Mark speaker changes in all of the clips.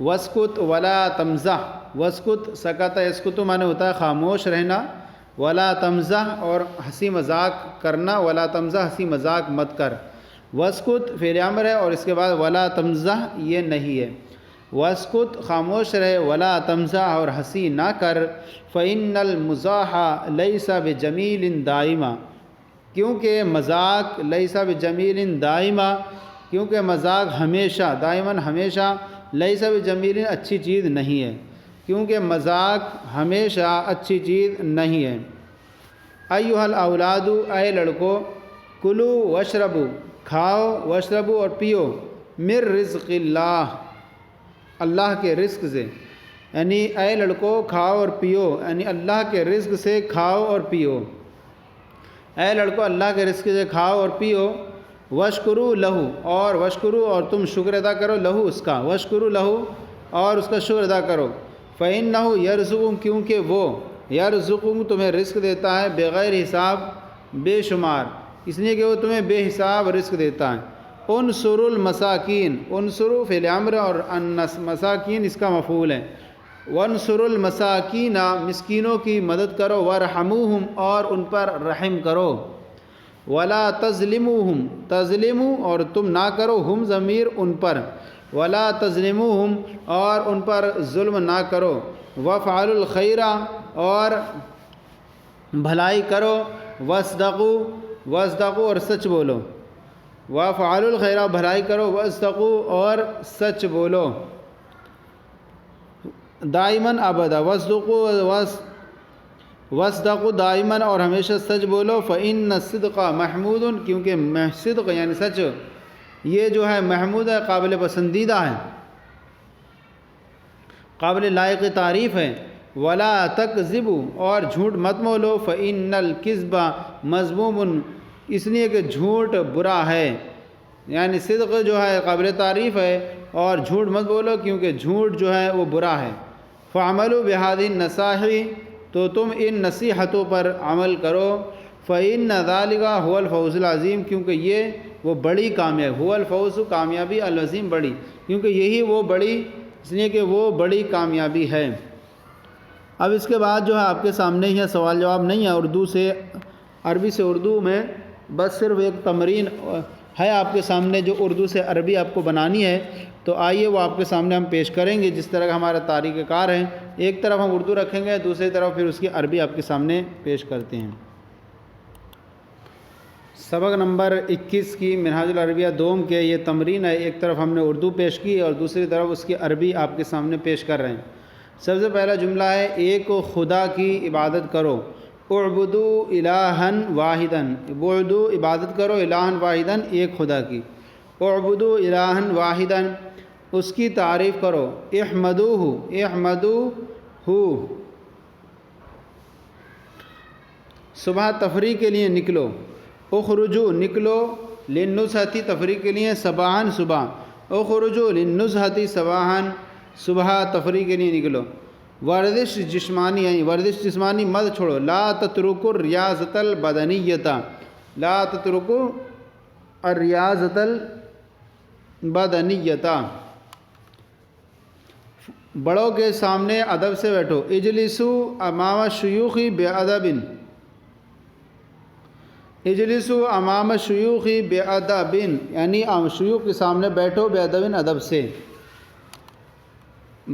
Speaker 1: وسکت ولا تمزح، وسکت سکت یسکت معنی ہوتا ہے خاموش رہنا، ولا تمزح اور ہنسی مذاق کرنا، ولا تمزح ہنسی مذاق مت کر، وسکت فعل امر ہے اور اس کے بعد ولا تمزح یہ نہیں ہے، وسکت خاموش رہے، ولا تمزح اور ہنسی نہ کر، فإن المزاح لیس بجمیل دائما، کیونکہ مذاق لیس بجمیل دائما، کیونکہ مذاق ہمیشہ دائماً ہمیشہ لیس بجمیل اچھی چیز نہیں ہے، کیونکہ مذاق ہمیشہ اچھی چیز نہیں ہے۔ ایھا الاولاد اے لڑکو، کلو واشربو کھاؤ، واشربو اور پیو، من رزق اللہ اللہ کے رزق سے، یعنی اے لڑکو کھاؤ اور پیو، یعنی اللہ کے رزق سے کھاؤ اور پیو، اے لڑکو اللہ کے رزق سے کھاؤ اور پیو، وشکرو لہو اور وشکرو اور تم شکر ادا کرو لہو اس کا، وشکرو لہو اور اس کا شکر ادا کرو، فإنہ یرزقکم کیونکہ وہ یرزقکم تمہیں رزق دیتا ہے بغیر حساب بے شمار، اس لیے کہ وہ تمہیں بے حساب رزق دیتا ہے۔ انصر المساکین، انصر فعل امر اور مساکین اس کا مفعول ہے، وانصر المساکین مسکینوں کی مدد کرو، وارحموہم اور ان پر رحم کرو، ولا تظلموہم تظلموا اور تم نہ کرو ہم ضمیر ان پر، ولا تظلموہم اور ان پر ظلم نہ کرو، وافعلوا الخیر اور بھلائی کرو، واصدقوا واصدقوا اور سچ بولو، وافعلوا الخیر بھلائی کرو، واصدقوا اور سچ بولو، دائماً ابدا، واصدقوا دائماً اور ہمیشہ سچ بولو، فإن الصدق محمود کیونکہ صدق یعنی سچ یہ جو ہے محمود ہے، قابل پسندیدہ ہے، قابل لائق تعریف ہے، ولا تکذبوا اور جھوٹ مت بولو، فإن الکذب مذموم اس لیے کہ جھوٹ برا ہے، یعنی صدق جو ہے قابل تعریف ہے اور جھوٹ مت بولو کیونکہ جھوٹ جو ہے وہ برا ہے، فعملوا بہذه النصائح تو تم ان نصیحتوں پر عمل کرو، فإن ذلک هو الفوز العظیم کیونکہ یہ وہ بڑی کامیابی، هو الفوز کامیابی، العظیم بڑی کیونکہ یہی وہ بڑی اس لیے کہ وہ بڑی کامیابی ہے۔ اب اس کے بعد جو ہے آپ کے سامنے ہی سوال جواب نہیں ہے، اردو سے عربی سے اردو میں بس صرف ایک تمرین ہے آپ کے سامنے جو اردو سے عربی آپ کو بنانی ہے، تو آئیے وہ آپ کے سامنے ہم پیش کریں گے جس طرح کا ہمارا طریقہ کار ہے، ایک طرف ہم اردو رکھیں گے، دوسری طرف پھر اس کی عربی آپ کے سامنے پیش کرتے ہیں۔ سبق نمبر 21 کی منہاج العربیہ دوم کے یہ تمرین ہے، ایک طرف ہم نے اردو پیش کی اور دوسری طرف اس کی عربی آپ کے سامنے پیش کر رہے ہیں۔ سب سے پہلا جملہ ہے ایک خدا کی عبادت کرو، اعبدوا الہا واحدا، اعبدوا عبادت کرو الہا واحدا ایک خدا کی، اعبدوا الہا واحدا اس کی تعریف کرو، احمدوہ احمدوہ صبح تفریح کے لیے نکلو، اخرجوا نکلو، للنزہۃ تفریح کے لیے، صباحاً صبح، اخرجوا للنزہۃ صباحاً صبح تفریح کے لیے نکلو، ورزش جسمانی یعنی ورزش جسمانی مت چھوڑو، لا تترکوا الریاضۃ البدنیۃ، لا تترکوا الریاضۃ البدنیۃ بڑوں کے سامنے ادب سے بیٹھو، اجلسوا امام الشیوخ بادب، اجلسوا امام الشیوخ بادب یعنی شیوخ کے سامنے بیٹھو بادب ادب سے،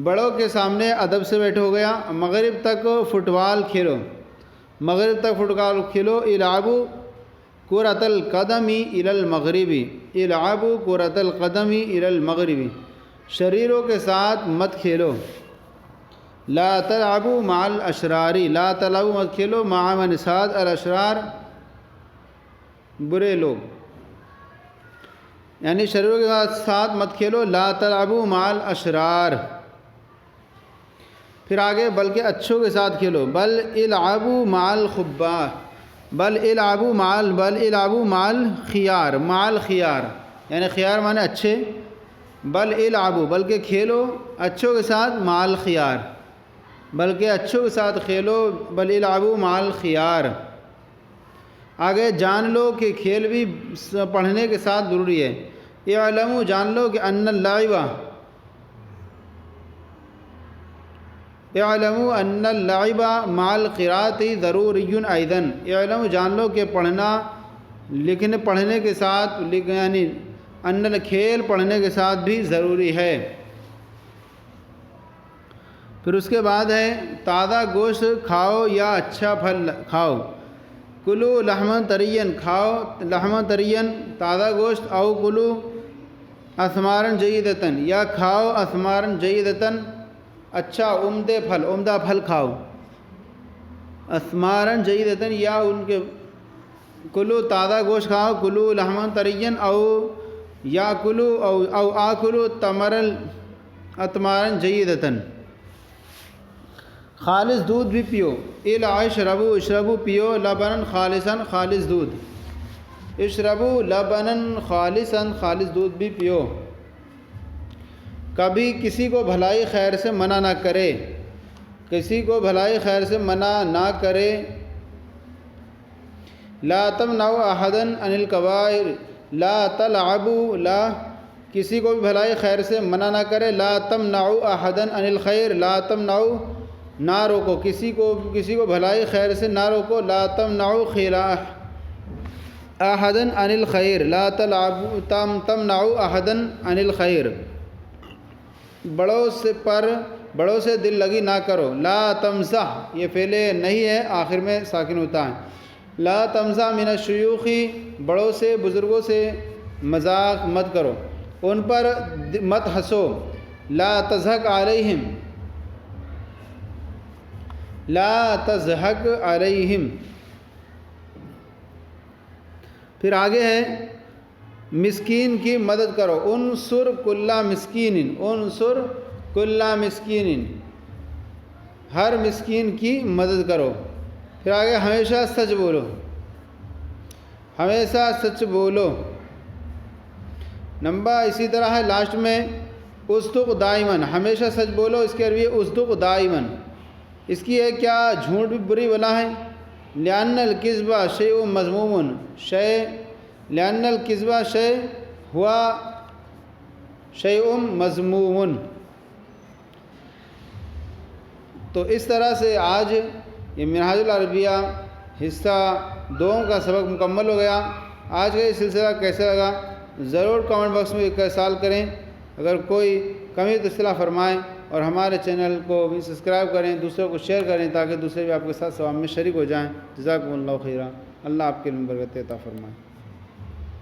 Speaker 1: بڑوں کے سامنے ادب سے بیٹھو گیا، مغرب تک فٹ بال کھیلو، مغرب تک فٹ بال کھیلو، العبوا کرۃ القدم الی المغرب، العبوا کرۃ القدم الی المغرب شریروں کے ساتھ مت کھیلو، لا تلعبوا مع الاشرار، لا تلعبوا مت کھیلو مع من ساتھ الاشرار برے لوگ، یعنی شریروں کے ساتھ مت کھیلو، لا تلعبوا مع الاشرار، پھر آگے بلکہ اچھوں کے ساتھ کھیلو، بل العبوا مع الخبار، بل العبوا مع الخيار، مع الخيار یعنی خیار معنی اچھے، بل العبوا بلکہ کھیلو اچھوں کے ساتھ، مع الخيار بلکہ اچھوں کے ساتھ کھیلو، بل العبوا مع الخيار۔ آگے جان لو کہ کھیل بھی پڑھنے کے ساتھ ضروری ہے، اعلموا جان لو کہ ان اللعب اعلموا ان اللعب مع القراءۃ ضروری ایضا، اعلموا جان لو کہ پڑھنا پڑھنے کے ساتھ یعنی ان کھیل پڑھنے کے ساتھ بھی ضروری ہے۔ پھر اس کے بعد ہے تازہ گوشت کھاؤ یا اچھا پھل کھاؤ، کلو لحما طرین، کھاؤ لحما طرین تازہ گوشت، او کلو اثمارن جیدتن، یا کھاؤ اثمارن جیدتن اچھا عمدہ پھل کھاؤ، اثمارن جیدتن یا ان کے کلو تازہ گوشت کھاؤ، کلو لحما طرین او یا کلو او آکلو تمرن اتمارن جیدتن، خالص دودھ بھی پیو، اشربو پیو لبنن خالصاً خالص دودھ، اشربو لبنن خالصاً خالص دودھ بھی پیو۔ کبھی کسی کو بھلائی خیر سے منع نہ کرے، کسی کو بھلائی خیر سے منع نہ کرے، لا تمنعوا احدا عن الکبائر، لا تلعبوا، لا کسی کو بھی بھلائی خیر سے منع نہ کرے، لا تمنعوا احدا عن الخیر، لا تمنعوا نہ روکو کسی کو بھلائی خیر سے نہ روکو، لا تمنعوا خلاف احدا عن الخیر، لا تمنعوا احدا عن الخیر، بڑوں سے دل لگی نہ کرو، لا تمزح یہ فعل نہیں ہے آخر میں ساکن ہوتا ہے، لا تمزح من الشیوخ بڑوں سے بزرگوں سے مذاق مت کرو، ان پر مت ہنسو، لا تضحک علیہم، لا تضحک علیہم۔ پھر آگے ہے مسکین کی مدد کرو، انصر کل مسکین، انصر کل مسکین، ہر مسکین کی مدد کرو۔ پھر آگے ہمیشہ سچ بولو، ہمیشہ سچ بولو۔ نمبر اسی طرح ہے لاسٹ میں اصدق دائماً، ہمیشہ سچ بولو، اس کے عربی اصدق دائماً، اس کی ہے کیا جھوٹ بھی بری بلا ہے، لأن الکذب شیء مذموم، لأن الکذب شیء ہوا شیء مذموم۔ تو اس طرح سے آج یہ منہاج العربیہ حصہ 2 کا سبق مکمل ہو گیا۔ آج کا یہ سلسلہ کیسا لگا ضرور کمنٹ باکس میں اتصال کریں، اگر کوئی کمی تو اصلاح فرمائیں، اور ہمارے چینل کو بھی سبسکرائب کریں، دوسروں کو شیئر کریں تاکہ دوسرے بھی آپ کے ساتھ ثواب میں شریک ہو جائیں۔ جزاکم اللہ خیرا، اللہ آپ کے علم میں برکت عطا فرمائے۔